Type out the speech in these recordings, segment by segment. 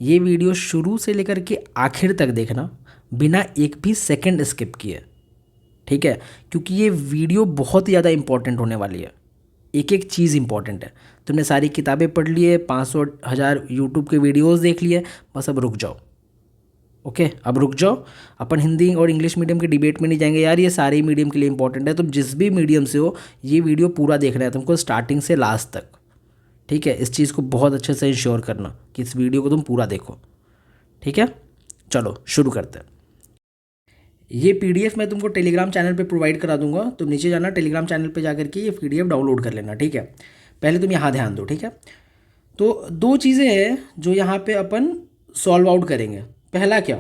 ये वीडियो शुरू से लेकर के आखिर तक देखना, बिना एक भी सेकंड स्किप किए, ठीक है? क्योंकि ये वीडियो बहुत ही ज़्यादा इंपॉर्टेंट होने वाली है। एक एक चीज़ इंपॉर्टेंट है। तुमने सारी किताबें पढ़ ली है, 500 1000 यूट्यूब के वीडियोस देख लिए, बस अब रुक जाओ। ओके, अब रुक जाओ। अपन हिंदी और इंग्लिश मीडियम के डिबेट में नहीं जाएंगे यार, ये सारे मीडियम के लिए इंपॉर्टेंट है। तुम जिस भी मीडियम से हो, ये वीडियो पूरा देखना है तुमको, स्टार्टिंग से लास्ट तक, ठीक है? इस चीज़ को बहुत अच्छे से इंश्योर करना कि इस वीडियो को तुम पूरा देखो, ठीक है? चलो शुरू करते हैं। ये पीडीएफ मैं तुमको टेलीग्राम चैनल पे प्रोवाइड करा दूंगा, तो नीचे जाना, टेलीग्राम चैनल पे जाकर के ये पीडीएफ डाउनलोड कर लेना, ठीक है? पहले तुम यहाँ ध्यान दो, ठीक है? तो दो चीज़ें हैं जो यहाँ पे अपन सॉल्व आउट करेंगे। पहला क्या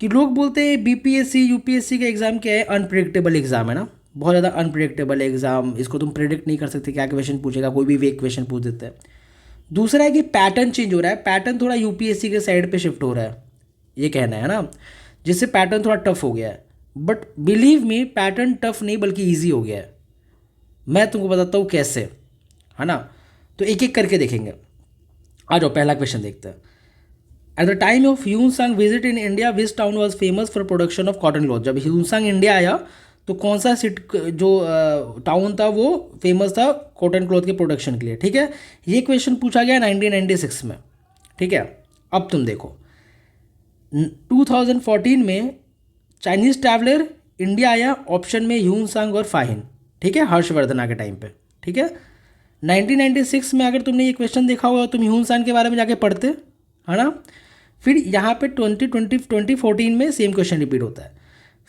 कि लोग बोलते हैं बीपीएससी यूपीएससी का एग्ज़ाम क्या है, अनप्रिडिक्टेबल एग्ज़ाम है ना, बहुत ज़्यादा अनप्रिडिक्टेबल एग्ज़ाम, इसको तुम प्रिडिक्ट नहीं कर सकते क्या क्वेश्चन पूछेगा, कोई भी वेग क्वेश्चन पूछ देता है। दूसरा है कि पैटर्न चेंज हो रहा है, पैटर्न थोड़ा यूपीएससी के साइड पे शिफ्ट हो रहा है, ये कहना है ना, जिससे पैटर्न थोड़ा टफ हो गया है। But believe me, pattern tough नहीं बल्कि ईजी हो गया है। मैं तुमको बताता हूँ कैसे, है ना? तो एक एक करके देखेंगे। आ जाओ, पहला क्वेश्चन देखते हैं। At the time of Hyun visit in India, which town was famous for production of cotton cloth? जब ह्यून इंडिया आया तो कौन सा जो टाउन था वो फेमस था कॉटन क्लॉथ के प्रोडक्शन के लिए, ठीक है? ये क्वेश्चन पूछा गया 1996 में, ठीक है? अब तुम देखो 2014 में चाइनीज़ ट्रैवलर इंडिया आया, ऑप्शन में ह्यून और फाहिन, ठीक है? हर्षवर्धना के टाइम पे, ठीक है? 1996 में अगर तुमने ये क्वेश्चन देखा हुआ तुम ह्यून के बारे में जाके पढ़ते, है ना? फिर यहाँ पे 2014 में सेम क्वेश्चन रिपीट होता है।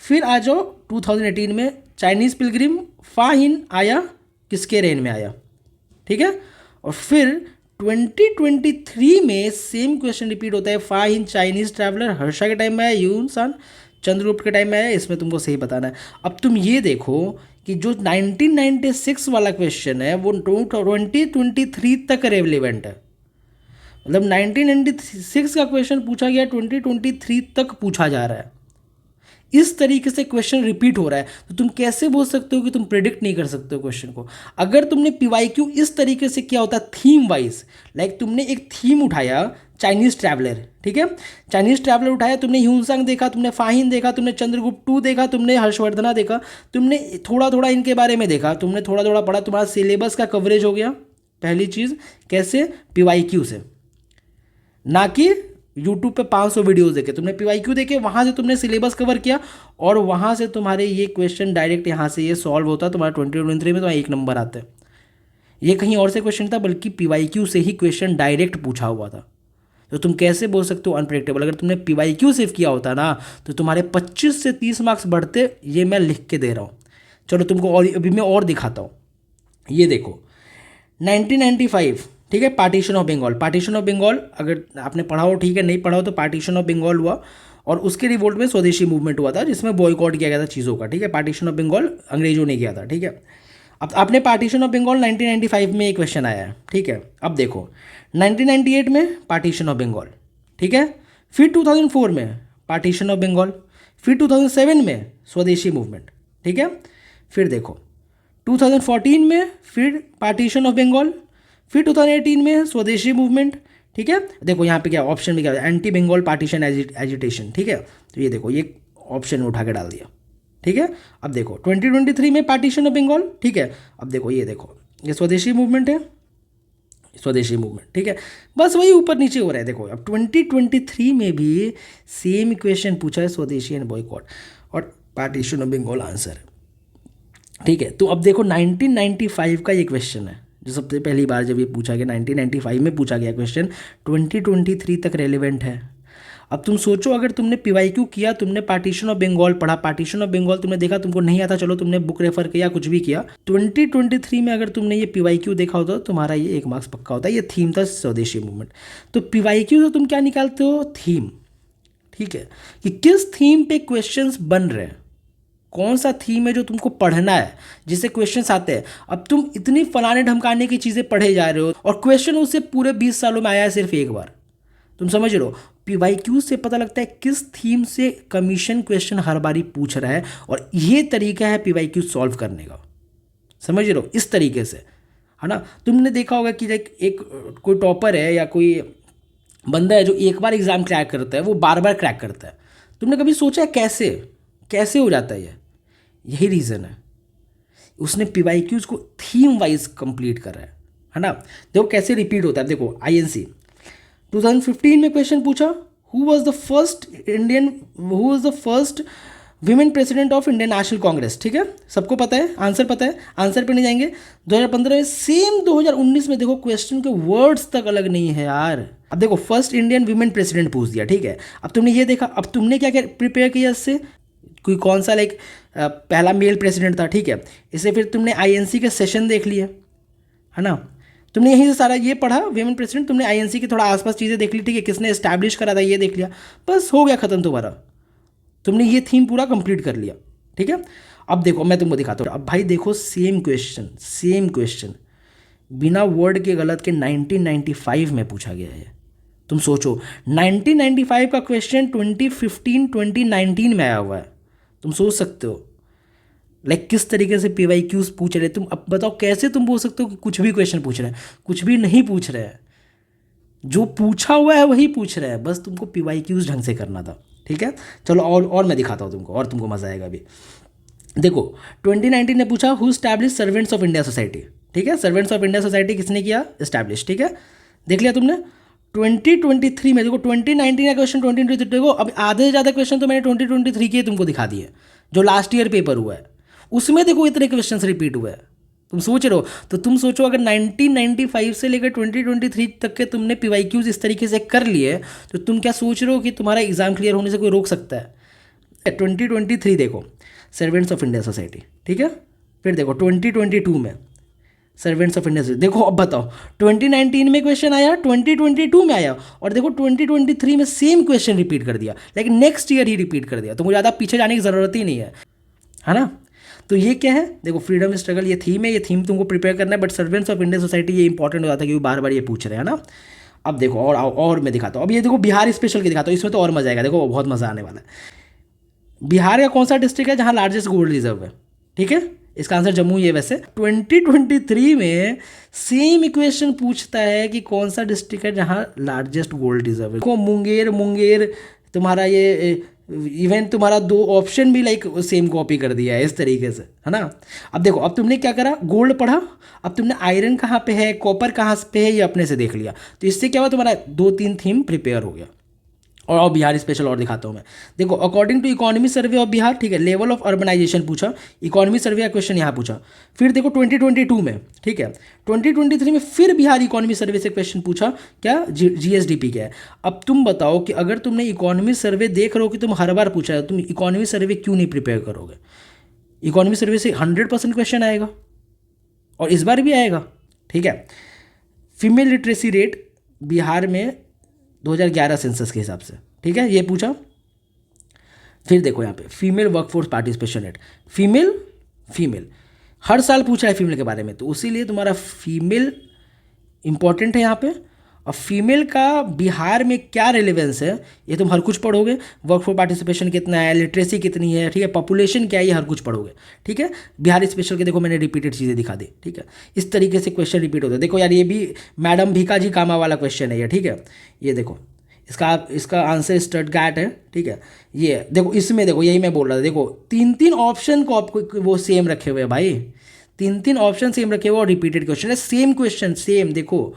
फिर आ जाओ 2018 में चाइनीज़ पिलग्रिम फाहिन आया, किसके रेन में आया, ठीक है? और फिर 2023 में सेम क्वेश्चन रिपीट होता है, फाहिन चाइनीज़ ट्रैवलर हर्षा के टाइम में आया, ह्यून चंद्रगुप्त के टाइम में आया। इसमें तुमको सही बताना है। अब तुम ये देखो कि जो 1996 वाला क्वेश्चन है वो 2023 तक रेलिवेंट है। मतलब 1996 का क्वेश्चन पूछा गया, 2023 तक पूछा जा रहा है। इस तरीके से क्वेश्चन रिपीट हो रहा है, तो तुम कैसे बोल सकते हो कि तुम प्रिडिक्ट नहीं कर सकते हो क्वेश्चन को? अगर तुमने पीवाईक्यू इस तरीके से किया होता, थीम वाइज, लाइक तुमने एक थीम उठाया चाइनीज ट्रैवलर, ठीक है? चाइनीज ट्रैवलर उठाया, तुमने ह्यून देखा, तुमने फाहिन देखा, तुमने चंद्रगुप्त टू देखा, तुमने हर्षवर्धना देखा, तुमने थोड़ा थोड़ा इनके बारे में देखा, तुमने थोड़ा थोड़ा पढ़ा, तुम्हारा सिलेबस का कवरेज हो गया। पहली चीज़ कैसे? पीवाईक्यू से, ना कि यूट्यूब पे 500 वीडियोस देखे, तुमने पीवाईक्यू देखे, वहाँ से तुमने सिलेबस कवर किया और वहाँ से तुम्हारे ये क्वेश्चन डायरेक्ट यहाँ से ये सॉल्व होता, तुम्हारा 2023 में तुम्हारा 1 नंबर आता है। ये कहीं और से क्वेश्चन था, बल्कि पीवाईक्यू से ही क्वेश्चन डायरेक्ट पूछा हुआ था। तो तुम कैसे बोल सकते हो अनप्रेडिक्टेबल? अगर तुमने पीवाईक्यू सेव किया होता ना तो तुम्हारे 25 से 30 मार्क्स बढ़ते, ये मैं लिख के दे रहा हूँ। चलो तुमको और अभी मैं और दिखाता हूँ। ये देखो 1995, ठीक है? Partition of Bengal, partition of Bengal अगर आपने पढ़ा हो, ठीक है, नहीं पढ़ा हो तो पार्टीशन ऑफ बंगाल हुआ और उसके रिवोल्ट में स्वदेशी मूवमेंट हुआ था जिसमें बॉयकॉट किया गया था चीज़ों का, ठीक है? पार्टीशन ऑफ बंगाल अंग्रेजों ने किया था, ठीक है? अब आपने पार्टीशन ऑफ बंगाल 1995 में एक क्वेश्चन आया है, ठीक है? अब देखो 1998 में पार्टीशन ऑफ बंगाल, ठीक है? फिर 2004 में पार्टीशन ऑफ बंगाल, फिर 2007 में स्वदेशी मूवमेंट, ठीक है? फिर देखो 2014 में फिर पार्टीशन ऑफ बंगाल, फिर 2018 में स्वदेशी मूवमेंट, ठीक है? देखो यहाँ पे क्या ऑप्शन में क्या है, एंटी बंगाल पार्टीशन एजिटेशन, ठीक है? तो ये देखो ये ऑप्शन में उठा के डाल दिया, ठीक है? अब देखो 2023 में पार्टीशन ऑफ बंगाल, ठीक है? अब देखो ये स्वदेशी मूवमेंट है, स्वदेशी मूवमेंट, ठीक है? बस वही ऊपर नीचे हो रहा है। देखो अब 2023 में भी सेम क्वेश्चन पूछा है, स्वदेशी एंड बॉयकॉट और पार्टीशन ऑफ बंगाल आंसर है, ठीक है? तो अब देखो 1995 का ये क्वेश्चन है जो सबसे पहली बार जब ये पूछा गया, 1995 में पूछा गया क्वेश्चन, 2023 तक रेलिवेंट है। अब तुम सोचो अगर तुमने पीवाईक्यू किया, तुमने पार्टीशन ऑफ बंगाल पढ़ा, पार्टीशन ऑफ बंगाल तुमने देखा, तुमको नहीं आता, चलो तुमने बुक रेफर किया, कुछ भी किया, 2023 में अगर तुमने ये पीवाईक्यू देखा होता तो तुम्हारा ये 1 मार्क्स पक्का होता है। ये थीम था स्वदेशी मूवमेंट। तो पीवाईक्यू से तुम क्या निकालते हो? थीम, ठीक है? कि किस थीम पे क्वेश्चंस बन रहे हैं, कौन सा थीम है जो तुमको पढ़ना है, जिससे क्वेश्चंस आते हैं। अब तुम इतनी फलाने ढमकाने की चीज़ें पढ़े जा रहे हो और क्वेश्चन उससे पूरे 20 सालों में आया है सिर्फ एक बार। तुम समझ रहे हो? पीवाईक्यू से पता लगता है किस थीम से कमीशन क्वेश्चन हर बारी पूछ रहा है और ये तरीका है पीवाईक्यू सॉल्व करने का। समझ रहे हो? इस तरीके से, है ना? तुमने देखा होगा कि एक कोई टॉपर है या कोई बंदा है जो एक बार एग्ज़ाम क्रैक करता है वो बार बार क्रैक करता है। तुमने कभी सोचा है कैसे कैसे हो जाता है ये? यही रीज़न है, उसने पीवाईक्यूज़ को थीम वाइज कंप्लीट कर रहा है ना। देखो कैसे रिपीट होता है, देखो आईएनसी 2015 में क्वेश्चन पूछा, who was the first women president of Indian national Congress, ठीक है, सबको पता है, आंसर पता है, आंसर पे नहीं जाएंगे। 2015 में सेम 2019 में देखो क्वेश्चन के वर्ड्स तक अलग नहीं है यार। अब देखो फर्स्ट इंडियन विमेन प्रेसिडेंट पूछ दिया, ठीक है, अब तुमने ये देखा, अब तुमने क्या क्या प्रिपेयर किया इससे, कोई कौन सा लाइक पहला मेल प्रेसिडेंट था, ठीक है, इससे फिर तुमने आईएनसी के सेशन देख लिए, है ना, तुमने यहीं से सारा ये पढ़ा विमेन प्रेसिडेंट, तुमने आईएनसी के थोड़ा आसपास चीज़ें देख ली, ठीक है, किसने एस्टैब्लिश करा था ये देख लिया, बस हो गया खत्म तुम्हारा, तुमने ये थीम पूरा कंप्लीट कर लिया, ठीक है। अब देखो मैं तुमको दिखाता हूँ, अब भाई देखो सेम क्वेश्चन बिना वर्ड के गलत के 1995 में पूछा गया है। तुम सोचो 1995 का क्वेश्चन 2015 2019 में आया हुआ है, तुम सोच सकते हो लाइक किस तरीके से पीवाईक्यूज पूछ रहे हैं। तुम अब बताओ कैसे तुम बोल सकते हो कि कुछ भी क्वेश्चन पूछ रहे हैं, कुछ भी नहीं पूछ रहे हैं, जो पूछा हुआ है वही पूछ रहे हैं, बस तुमको पीवाईक्यूज ढंग से करना था, ठीक है। चलो और मैं दिखाता हूँ तुमको, और तुमको मजा आएगा अभी। देखो 2019 ने पूछा who establish servants of India society, ठीक है, सर्वेंट्स ऑफ इंडिया सोसाइटी किसने किया इस्टेब्लिश, ठीक है, देख लिया तुमने। 2023 में देखो 2019 का क्वेश्चन 2023 देखो, अब आधे से ज़्यादा क्वेश्चन तो मैंने 2023 के तुमको दिखा दिए जो लास्ट ईयर पेपर हुआ है, उसमें देखो इतने क्वेश्चन रिपीट हुए हैं। तुम सोच रहे हो, तो तुम सोचो अगर 1995 से लेकर 2023 तक के तुमने पीवाईक्यूज इस तरीके से कर लिए, तो तुम क्या सोच रहे हो कि तुम्हारा एग्जाम क्लियर होने से कोई रोक सकता है। 2023 देखो सर्वेंट्स ऑफ इंडिया सोसाइटी, ठीक है, फिर देखो 2022 में सर्वेंट्स ऑफ इंडिया, देखो अब बताओ 2019 में क्वेश्चन आया, 2022 में आया, और देखो 2023 में सेम क्वेश्चन रिपीट कर दिया, लेकिन नेक्स्ट ईयर ही रिपीट कर दिया, तो मुझे ज़्यादा पीछे जाने की ज़रूरत ही नहीं है ना। तो ये क्या है, देखो फ्रीडम स्ट्रगल ये थीम है, ये थीम तुमको प्रिपेयर करना है, but servants of India society ये इंपॉर्टेंट हो जाता है क्योंकि बार बार ये पूछ रहे हैं ना। अब देखो और मैं दिखाता हूँ, अब ये देखो बिहार स्पेशल के दिखाता हूँ, इसमें तो और मजा आएगा, देखो बहुत मजा आने वाला है। बिहार का कौन सा डिस्ट्रिक्ट है जहाँ लार्जेस्ट गोल्ड रिजर्व है, ठीक है, इसका आंसर जम्मू ही है। वैसे 2023 में सेम इक्वेशन पूछता है कि कौन सा डिस्ट्रिक्ट है जहाँ लार्जेस्ट गोल्ड रिजर्व है, देखो मुंगेर तुम्हारा ये इवन तुम्हारा दो ऑप्शन भी लाइक सेम कॉपी कर दिया है इस तरीके से, है ना। अब देखो अब तुमने क्या करा, गोल्ड पढ़ा, अब तुमने आयरन कहाँ पे है, कॉपर कहाँ पे है, ये अपने से देख लिया, तो इससे क्या हुआ तुम्हारा 2-3 थीम प्रिपेयर हो गया। और बिहार स्पेशल और दिखाता हूँ मैं, देखो according to economy survey of Bihar, ठीक है, लेवल ऑफ अर्बनाइजेशन पूछा, इकोनॉमी सर्वे का क्वेश्चन यहाँ पूछा। फिर देखो 2022 में, ठीक है, 2023 में फिर बिहार इकोनॉमी सर्वे से क्वेश्चन पूछा, क्या जीएसडीपी क्या है। अब तुम बताओ कि अगर तुमने इकोनॉमी सर्वे देख रहे हो कि तुम हर बार पूछा है, तुम इकोनॉमी सर्वे क्यों नहीं प्रिपेयर करोगे। इकोनॉमी सर्वे से 100% क्वेश्चन आएगा और इस बार भी आएगा, ठीक है। फीमेल लिटरेसी रेट बिहार में 2011 सेंसस के हिसाब से, ठीक है, ये पूछा। फिर देखो यहाँ पे female workforce participation rate, female हर साल पूछा है फीमेल के बारे में, तो उसीलिए तुम्हारा फीमेल इंपॉर्टेंट है यहाँ पे। और फीमेल का बिहार में क्या रिलेवेंस है ये तुम हर कुछ पढ़ोगे, वर्कफोर्स पार्टिसिपेशन कितना है, लिटरेसी कितनी है, ठीक है, पॉपुलेशन क्या है, ये हर कुछ पढ़ोगे, ठीक है। बिहार स्पेशल के देखो मैंने रिपीटेड चीज़ें दिखा दी, ठीक है, इस तरीके से क्वेश्चन रिपीट होता है। देखो यार ये भी मैडम भीकाजी कामा वाला क्वेश्चन है ये, ठीक है, ये देखो इसका आंसर स्टटगार्ट है, ठीक है, ये देखो इसमें देखो यही मैं बोल रहा था, देखो 3 ऑप्शन को वो सेम रखे हुए हैं भाई, 3 ऑप्शन सेम रखे हुए और रिपीटेड क्वेश्चन है, सेम क्वेश्चन सेम, देखो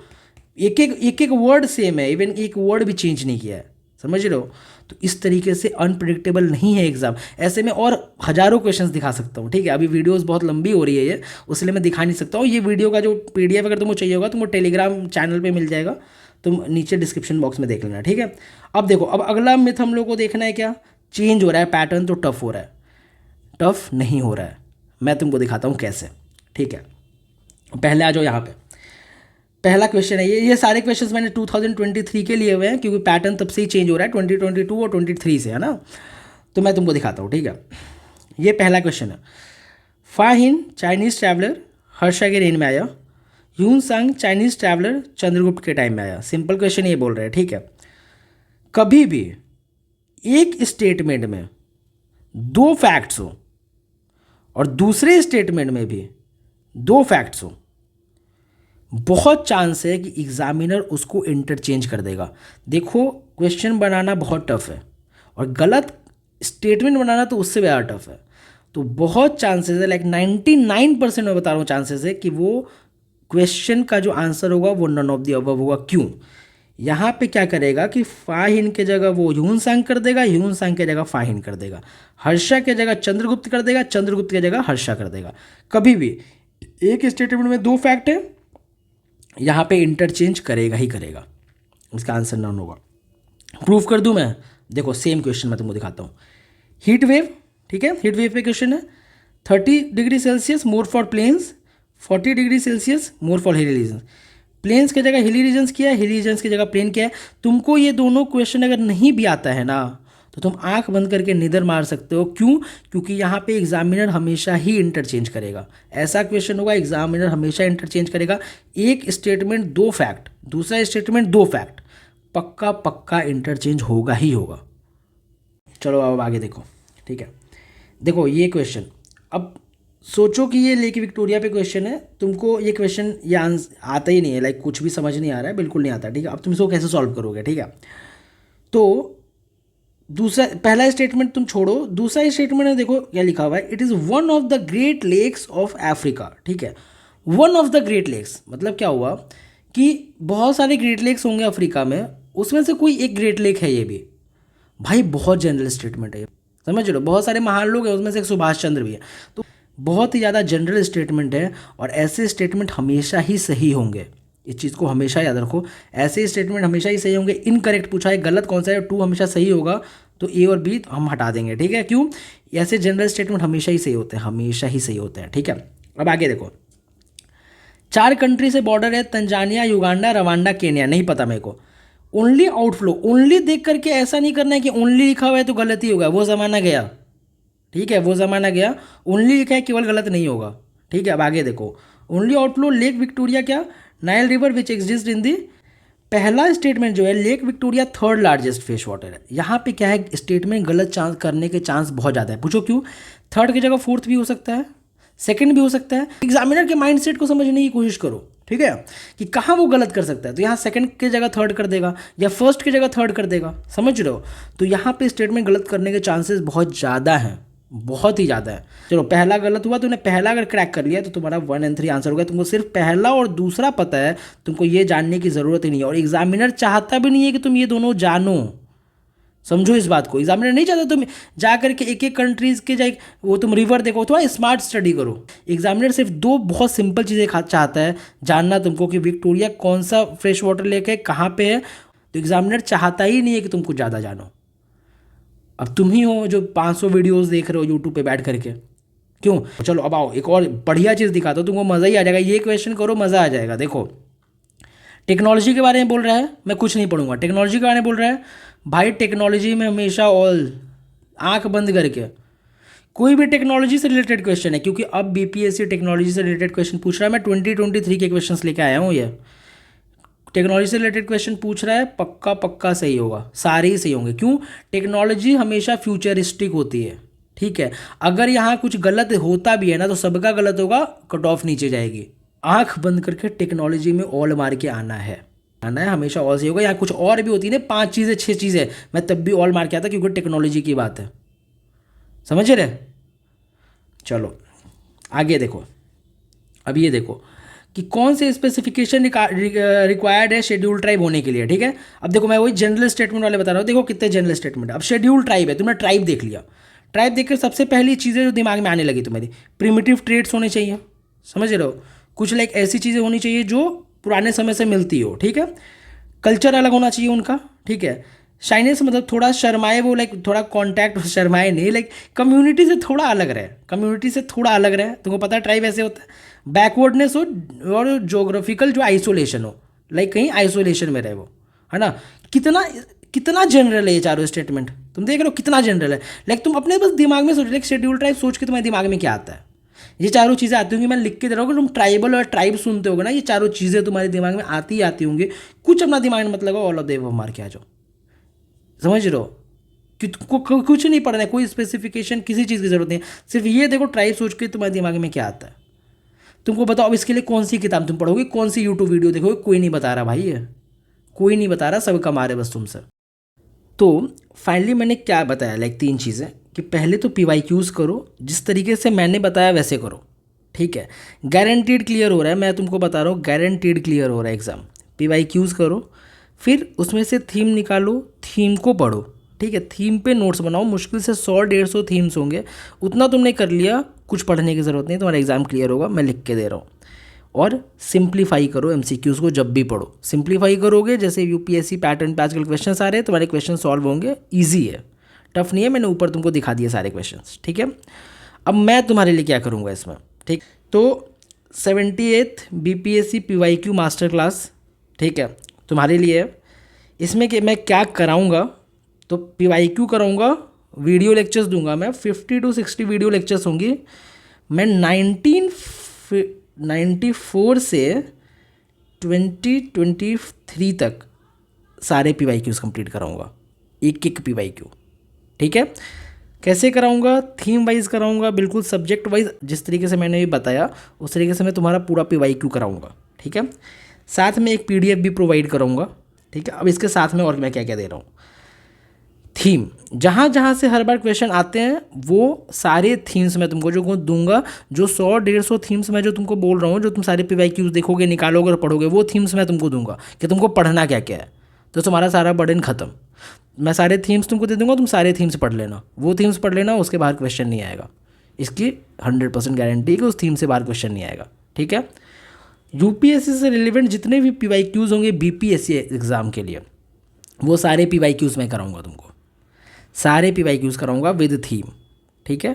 एक वर्ड सेम है, इवन एक वर्ड भी चेंज नहीं किया है, समझ रहे हो। तो इस तरीके से अनप्रिडिक्टेबल नहीं है एग्जाम, ऐसे में और हज़ारों क्वेश्चंस दिखा सकता हूँ, ठीक है। अभी वीडियोस बहुत लंबी हो रही है ये, उसलिए मैं दिखा नहीं सकता हूँ। ये वीडियो का जो PDF अगर तुमको चाहिए होगा तुमको टेलीग्राम चैनल पे मिल जाएगा, तुम नीचे डिस्क्रिप्शन बॉक्स में देख लेना, ठीक है। अब देखो अब अगला मिथ हम लोग को देखना है, क्या चेंज हो रहा है पैटर्न, तो टफ हो रहा है, टफ नहीं हो रहा है, मैं तुमको दिखाता हूँ कैसे, ठीक है। पहले आ जाओ यहाँ पे, पहला क्वेश्चन है ये सारे क्वेश्चंस मैंने 2023 के लिए हुए हैं क्योंकि पैटर्न तब से ही चेंज हो रहा है 2022 और 23 से, है ना। तो मैं तुमको दिखाता हूँ, ठीक है। ये पहला क्वेश्चन है, फाहिन चाइनीज़ ट्रैवलर हर्षा के रेन में आया, ह्यून सांग चाइनीज़ ट्रैवलर चंद्रगुप्त के टाइम में आया। सिंपल क्वेश्चन ये बोल रहे हैं, ठीक है। कभी भी एक स्टेटमेंट में 2 फैक्ट्स हो और दूसरे स्टेटमेंट में भी 2 फैक्ट्स हो, बहुत चांस है कि एग्जामिनर उसको इंटरचेंज कर देगा। देखो क्वेश्चन बनाना बहुत टफ है और गलत स्टेटमेंट बनाना तो उससे ज़्यादा टफ है। तो बहुत चांसेस है, लाइक 99% मैं बता रहा हूँ चांसेस है कि वो क्वेश्चन का जो आंसर होगा वो नन ऑफ द अबव होगा। क्यों? यहाँ पे क्या करेगा कि फाहिन के जगह वो ह्यून सांग कर देगा, ह्यून सांग के जगह फाहिन कर देगा, हर्षा के जगह चंद्रगुप्त कर देगा, चंद्रगुप्त के जगह हर्षा कर देगा। कभी भी एक स्टेटमेंट में दो फैक्ट है, यहाँ पे इंटरचेंज करेगा ही करेगा, इसका आंसर नन होगा। प्रूफ कर दूं मैं? देखो सेम क्वेश्चन मैं तुमको दिखाता हूँ। हीट वेव, ठीक है, हीट वेव पे क्वेश्चन है 30 degree celsius more for plains, 40 degree celsius more for hilly region. Plains की जगह हिली रीजन्स क्या है, हिली रीजन्स की जगह प्लेन क्या है। तुमको ये दोनों क्वेश्चन अगर नहीं भी आता है ना तो तुम आंख बंद करके निदर मार सकते हो। क्यों? क्योंकि यहाँ पे एग्जामिनर हमेशा ही इंटरचेंज करेगा। ऐसा क्वेश्चन होगा एग्जामिनर हमेशा इंटरचेंज करेगा। एक स्टेटमेंट दो फैक्ट, दूसरा स्टेटमेंट दो फैक्ट, पक्का पक्का इंटरचेंज होगा ही होगा। चलो अब आगे देखो, ठीक है। देखो ये क्वेश्चन, अब सोचो कि ये लेक विक्टोरिया पे क्वेश्चन है, तुमको ये क्वेश्चन ये आता ही नहीं है, लाइक कुछ भी समझ नहीं आ रहा है, बिल्कुल नहीं आता, ठीक है। अब तुम इसको कैसे सॉल्व करोगे, ठीक है। तो दूसरा, पहला स्टेटमेंट तुम छोड़ो, दूसरा स्टेटमेंट में देखो क्या लिखा हुआ है, it is one of the great lakes of Africa, ठीक है। One of the great lakes मतलब क्या हुआ कि बहुत सारे ग्रेट लेक्स होंगे अफ्रीका में, उसमें से कोई एक ग्रेट लेक है ये भी। भाई बहुत जनरल स्टेटमेंट है, समझ लो, बहुत सारे महान लोग हैं, उसमें से एक सुभाष चंद्र भी है। तो बहुत ही ज़्यादा जनरल स्टेटमेंट है और ऐसे स्टेटमेंट हमेशा ही सही होंगे, इस चीज़ को हमेशा याद रखो। ऐसे स्टेटमेंट हमेशा ही सही होंगे। इनकरेक्ट पूछा है, गलत कौन सा है, टू हमेशा सही होगा, तो ए और बी हम हटा देंगे, ठीक है। क्यों? ऐसे जनरल स्टेटमेंट हमेशा ही सही होते हैं, हमेशा ही सही होते हैं, ठीक है। अब आगे देखो, 4 कंट्री से बॉर्डर है, तंजानिया, युगांडा, रवांडा, केन्या। नहीं पता मेरे को। ओनली आउटफ्लो, ओनली देख करके ऐसा नहीं करना है कि ओनली लिखा हुआ है तो गलत ही होगा, वो ज़माना गया, ठीक है, वो ज़माना गया। ओनली लिखा है केवल गलत नहीं होगा, ठीक है। अब आगे देखो, ओनली आउटफ्लो लेक विक्टोरिया क्या, Nile river which exist in the. पहला स्टेटमेंट जो है lake Victoria third largest fresh water है। यहाँ पे क्या है, स्टेटमेंट गलत चांस करने के चांस बहुत ज़्यादा है। पूछो क्यों? थर्ड की जगह फोर्थ भी हो सकता है, सेकंड भी हो सकता है। एग्जामिनर के माइंडसेट को समझने की कोशिश करो, ठीक है, कि कहाँ वो गलत कर सकता है। तो यहाँ सेकंड की जगह थर्ड कर देगा या फर्स्ट की जगह थर्ड कर देगा, समझ रहे हो। तो यहाँ पे स्टेटमेंट गलत करने के चांसेस बहुत ज़्यादा हैं, बहुत ही ज़्यादा है। चलो पहला गलत हुआ, तूने पहला अगर क्रैक कर लिया तो तुम्हारा 1 और 3 आंसर हो गया। तुमको सिर्फ पहला और दूसरा पता है, तुमको ये जानने की ज़रूरत ही नहीं है, और एग्जामिनर चाहता भी नहीं है कि तुम ये दोनों जानो। समझो इस बात को, एग्जामिनर नहीं चाहता तुम जा करके एक एक कंट्रीज़ के जाए वो तुम रिवर देखो, थोड़ा स्मार्ट स्टडी करो। एग्जामिनर सिर्फ दो बहुत सिंपल चीज़ें चाहता है जानना तुमको, कि विक्टोरिया कौन सा फ्रेश वाटर लेक है, कहाँ पे है। तो एग्जामिनर चाहता ही नहीं है कि तुम कुछ ज़्यादा जानो। अब तुम ही हो जो 500 वीडियोस देख रहे हो यूट्यूब पे बैठ करके। क्यों? चलो अब आओ, एक और बढ़िया चीज़ दिखाता हूँ तुमको, मज़ा ही आ जाएगा। ये क्वेश्चन करो, मज़ा आ जाएगा। देखो टेक्नोलॉजी के बारे में बोल रहा है, मैं कुछ नहीं पढ़ूंगा, टेक्नोलॉजी के बारे में बोल रहा है। भाई टेक्नोलॉजी में हमेशा ऑल आंख बंद करके कोई भी टेक्नोलॉजी से रिलेटेड क्वेश्चन है, क्योंकि अब बीपीएससी टेक्नोलॉजी से रिलेटेड क्वेश्चन पूछ रहा है। मैं 2023 के क्वेश्चंस लेके आया हूँ। ये टेक्नोलॉजी से रिलेटेड क्वेश्चन पूछ रहा है, पक्का पक्का सही होगा, सारे ही सही होंगे। क्यों? टेक्नोलॉजी हमेशा फ्यूचरिस्टिक होती है, ठीक है। अगर यहाँ कुछ गलत होता भी है ना तो सबका गलत होगा, कट ऑफ नीचे जाएगी। आंख बंद करके टेक्नोलॉजी में ऑल मार के आना है, हमेशा ऑल सही होगा। यहाँ कुछ और भी होती है ना, 5 चीज़ें 6 चीज़ें, मैं तब भी ऑल मार के आता क्योंकि टेक्नोलॉजी की बात है, समझ रहे। चलो आगे देखो, अब ये देखो कि कौन से स्पेसिफिकेशन रिक्वायर्ड है शेड्यूल ट्राइब होने के लिए, ठीक है। अब देखो मैं वही जनरल स्टेटमेंट वाले बता रहा हूँ, देखो कितने जनरल स्टेटमेंट है। अब शेड्यूल ट्राइब है, तुमने ट्राइब देख लिया, ट्राइब देखकर सबसे पहली चीज़ें जो दिमाग में आने लगी तुम्हारी, प्रिमिटिव ट्रेड्स होने चाहिए, समझ रहे हो। कुछ लाइक ऐसी चीज़ें होनी चाहिए जो पुराने समय से मिलती हो, ठीक है। कल्चर अलग होना चाहिए उनका, ठीक है। शाइनेस मतलब थोड़ा शर्माए, वो लाइक थोड़ा कॉन्टैक्ट, शर्माए नहीं, लाइक कम्युनिटी से थोड़ा अलग रहे, कम्युनिटी से थोड़ा अलग रहे। तुमको पता है ट्राइब ऐसे होता है, बैकवर्डनेस हो और जोग्राफिकल जो आइसोलेशन हो, लाइक कहीं आइसोलेशन में रहे वो, है ना। कितना कितना जनरल है ये चारों स्टेटमेंट, तुम देख रहे हो कितना जनरल है। लाइक तुम अपने बस दिमाग में सोच, लाइक शेड्यूल ट्राइब सोच के तुम्हारे दिमाग में क्या आता है, ये चारों चीज़ें आती होंगी। मैं लिख के दे रहा हूँ, तुम ट्राइबल और ट्राइब सुनते होगे ना, ये चारों चीज़ें तुम्हारे दिमाग में आती ही आती होंगी। कुछ अपना दिमाग में मत लगाओ, ऑल ऑफ द अबव मार के आ जाओ, समझ रहे हो। कि कुछ नहीं पढ़ना है, कोई स्पेसिफिकेशन किसी चीज़ की जरूरत नहीं है, सिर्फ ये देखो ट्राइब सोच के तुम्हारे दिमाग में क्या आता है। तुमको बताओ अब इसके लिए कौन सी किताब तुम पढ़ोगे, कौन सी यूट्यूब वीडियो देखोगे, कोई नहीं बता रहा भाई, ये कोई नहीं बता रहा, सब कमा रहे बस तुमसे। तो फाइनली मैंने क्या बताया, लाइक 3 चीज़ें कि पहले तो PYQs करो, जिस तरीके से मैंने बताया वैसे करो, ठीक है। गारंटीड क्लियर हो रहा है, मैं तुमको बता रहा हूँ, गारंटीड क्लियर हो रहा है एग्ज़ाम। PYQs करो, फिर उसमें से थीम निकालो, थीम को पढ़ो, ठीक है। थीम पे नोट्स बनाओ, मुश्किल से 100-150 थीम्स होंगे, उतना तुमने कर लिया, कुछ पढ़ने की ज़रूरत नहीं, तुम्हारा एग्ज़ाम क्लियर होगा, मैं लिख के दे रहा हूँ। और सिंप्लीफाई करो MCQs को, जब भी पढ़ो सिंप्लीफाई करोगे। जैसे UPSC पैटर्न पे आजकल क्वेश्चन आ रहे हैं, तुम्हारे क्वेश्चन सॉल्व होंगे, ईजी है, टफ नहीं है, मैंने ऊपर तुमको दिखा दिए सारे क्वेश्चन, ठीक है। अब मैं तुम्हारे लिए क्या करूँगा इसमें, ठीक। तो 78th BPSC PYQ master class, ठीक है, तुम्हारे लिए है। इसमें कि मैं क्या कराऊँगा, तो PYQ कराऊँगा, वीडियो लेक्चर्स दूंगा मैं, 50 to 60 वीडियो लेक्चर्स होंगी। मैं 1994 से 2023 तक सारे PYQs कंप्लीट कराऊंगा, एक PYQ, ठीक है। कैसे कराऊंगा, थीम वाइज कराऊंगा, बिल्कुल सब्जेक्ट वाइज, जिस तरीके से मैंने ये बताया उस तरीके से मैं तुम्हारा पूरा PYQ कराऊंगा, ठीक है। साथ में एक PDF भी प्रोवाइड कराऊंगा, ठीक है। अब इसके साथ में और मैं क्या क्या दे रहा हूँ, थीम, जहाँ जहाँ से हर बार क्वेश्चन आते हैं वो सारे थीम्स मैं तुमको जो दूंगा, जो 100-150 थीम्स मैं जो तुमको बोल रहा हूँ, जो तुम सारे PYQs देखोगे, निकालोगे और पढ़ोगे, वो थीम्स मैं तुमको दूंगा कि तुमको पढ़ना क्या क्या है, तो तुम्हारा सारा बर्डन खत्म। मैं सारे थीम्स तुमको दे दूंगा, तुम सारे थीम्स पढ़ लेना, वो थीम्स पढ़ लेना, उसके बाहर क्वेश्चन नहीं आएगा, इसकी 100% गारंटी है कि उस थीम से बाहर क्वेश्चन नहीं आएगा, ठीक है। UPSC से रिलेवेंट जितने भी PYQs होंगे BPSC एग्ज़ाम के लिए, वो सारे PYQs मैं कराऊंगा तुमको, सारे PYQs कराऊंगा विद थीम, ठीक है।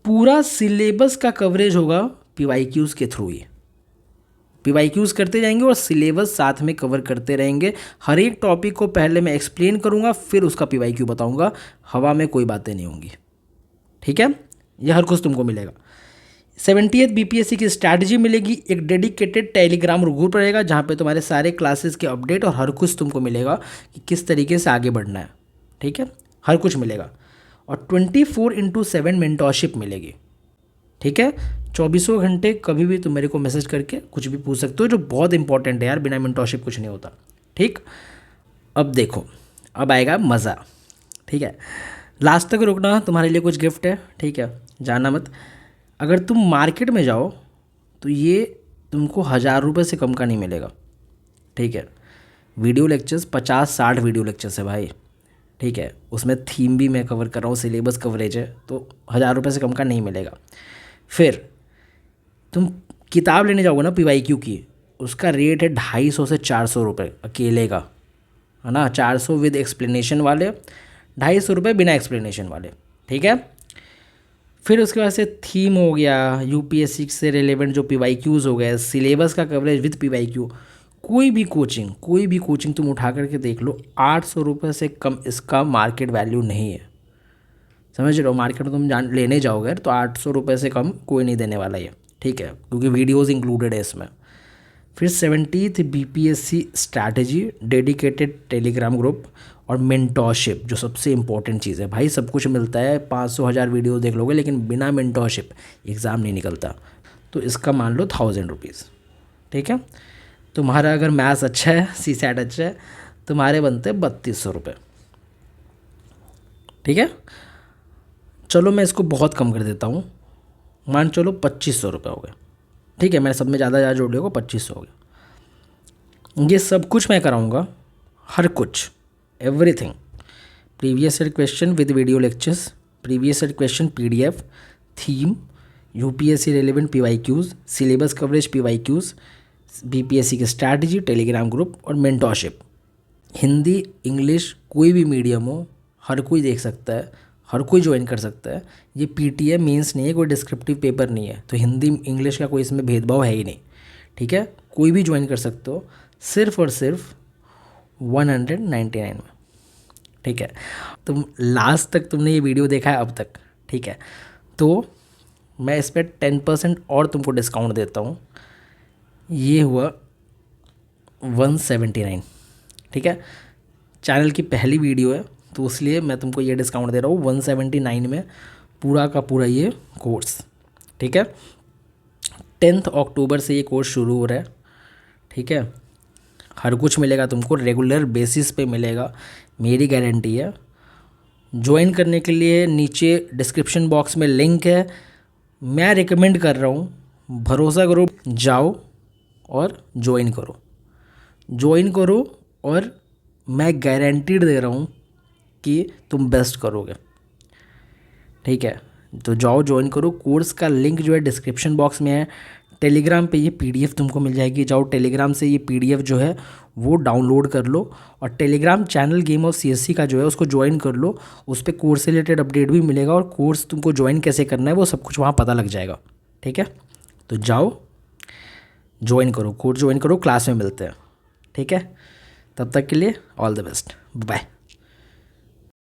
पूरा सिलेबस का कवरेज होगा PYQs के थ्रू ही, PYQs करते जाएंगे और सिलेबस साथ में कवर करते रहेंगे। हर एक टॉपिक को पहले मैं एक्सप्लेन करूंगा, फिर उसका PYQ बताऊंगा, हवा में कोई बातें नहीं होंगी, ठीक है। यह हर कुछ तुमको मिलेगा। 70th BPSC की स्ट्रैटेजी मिलेगी, एक डेडिकेटेड टेलीग्राम ग्रुप रहेगा जहाँ पे तुम्हारे सारे क्लासेस के अपडेट और हर कुछ तुमको मिलेगा कि किस तरीके से आगे बढ़ना है, ठीक है, हर कुछ मिलेगा। और 24/7 मेंटरशिप मिलेगी, ठीक है। 24 घंटे कभी भी तुम मेरे को मैसेज करके कुछ भी पूछ सकते हो, जो बहुत इंपॉर्टेंट है यार, बिना मेंटरशिप कुछ नहीं होता, ठीक। अब देखो, अब आएगा मज़ा, ठीक है। लास्ट तक रुकना, तुम्हारे लिए कुछ गिफ्ट है, ठीक है, जाना मत। अगर तुम मार्केट में जाओ तो ये तुमको 1000 रुपये से कम का नहीं मिलेगा, ठीक है। वीडियो लेक्चर्स 50-60 वीडियो लेक्चर्स है भाई, ठीक है। उसमें थीम भी मैं कवर कर रहा हूँ, सिलेबस कवरेज है, तो 1000 रुपये से कम का नहीं मिलेगा। फिर तुम किताब लेने जाओगे ना PYQ की, उसका रेट है 250 से 400 रुपये अकेले का, है ना। 400 विद एक्सप्लेनेशन वाले, 250 रुपये बिना एक्सप्लेनेशन वाले, ठीक है। फिर उसके बाद से थीम हो गया, UPSC से रिलेवेंट जो PYQs हो गए, सिलेबस का कवरेज विद PYQ। कोई भी कोचिंग तुम उठा करके देख लो, 800 रुपये से कम इसका मार्केट वैल्यू नहीं है, समझ रहे हो। मार्केट में तुम लेने जाओगे तो 800 रुपये से कम कोई नहीं देने वाला ये, ठीक है, क्योंकि वीडियोज़ इंक्लूडेड है इसमें। फिर 70th BPSC strategy, dedicated Telegram group और मेंटरशिप, जो सबसे इंपॉर्टेंट चीज़ है भाई। सब कुछ मिलता है, 500-1000 वीडियो देख लोगे, लेकिन बिना मेंटरशिप एग्ज़ाम नहीं निकलता, तो इसका मान लो 1000 रुपीज़, ठीक है। तुम्हारा अगर मैथ्स अच्छा है, CSAT अच्छा है, तुम्हारे बनते 3200 रुपये, ठीक है। चलो मैं इसको बहुत कम कर देता हूँ, मान चलो 2500 रुपये हो गए, ठीक है। मैंने सब में ज़्यादा जोड़ लिया, 2500 हो गया। ये सब कुछ मैं कराऊँगा, हर कुछ, everything. Previous year question with video lectures, previous year question PDF, theme, UPSC relevant PYQs, syllabus coverage PYQs, BPSC की स्ट्रैटेजी, टेलीग्राम ग्रुप और मेंटरशिप। हिंदी इंग्लिश कोई भी मीडियम हो, हर कोई देख सकता है, हर कोई ज्वाइन कर सकता है। ये PTA मेंस नहीं है, कोई डिस्क्रिप्टिव पेपर नहीं है, तो हिंदी इंग्लिश का कोई इसमें भेदभाव है ही नहीं, ठीक है। कोई भी ज्वाइन कर सकते हो, सिर्फ और सिर्फ 199 में, ठीक है। तुम लास्ट तक तुमने ये वीडियो देखा है अब तक, ठीक है, तो मैं इस पर 10% और तुमको डिस्काउंट देता हूँ। ये हुआ 179, ठीक है। चैनल की पहली वीडियो है तो इसलिए मैं तुमको ये डिस्काउंट दे रहा हूँ 179 में, पूरा का पूरा ये कोर्स, ठीक है। 10 अक्टूबर से ये कोर्स शुरू हो रहा है, ठीक है। हर कुछ मिलेगा तुमको, रेगुलर बेसिस पे मिलेगा, मेरी गारंटी है। ज्वाइन करने के लिए नीचे डिस्क्रिप्शन बॉक्स में लिंक है, मैं रिकमेंड कर रहा हूँ, भरोसा करो, जाओ और ज्वाइन करो, ज्वाइन करो, और मैं गारंटीड दे रहा हूँ कि तुम बेस्ट करोगे, ठीक है। तो जाओ ज्वाइन करो। कोर्स का लिंक जो है डिस्क्रिप्शन बॉक्स में है। टेलीग्राम पे ये पीडीएफ तुमको मिल जाएगी, जाओ टेलीग्राम से ये पीडीएफ जो है वो डाउनलोड कर लो, और Telegram channel game of CSC का जो है उसको ज्वाइन कर लो। उस पर कोर्स से रिलेटेड अपडेट भी मिलेगा, और कोर्स तुमको ज्वाइन कैसे करना है वो सब कुछ वहाँ पता लग जाएगा, ठीक है। तो जाओ ज्वाइन करो, कोर्स ज्वाइन करो, क्लास में मिलते हैं, ठीक है। तब तक के लिए ऑल द बेस्ट, बाय।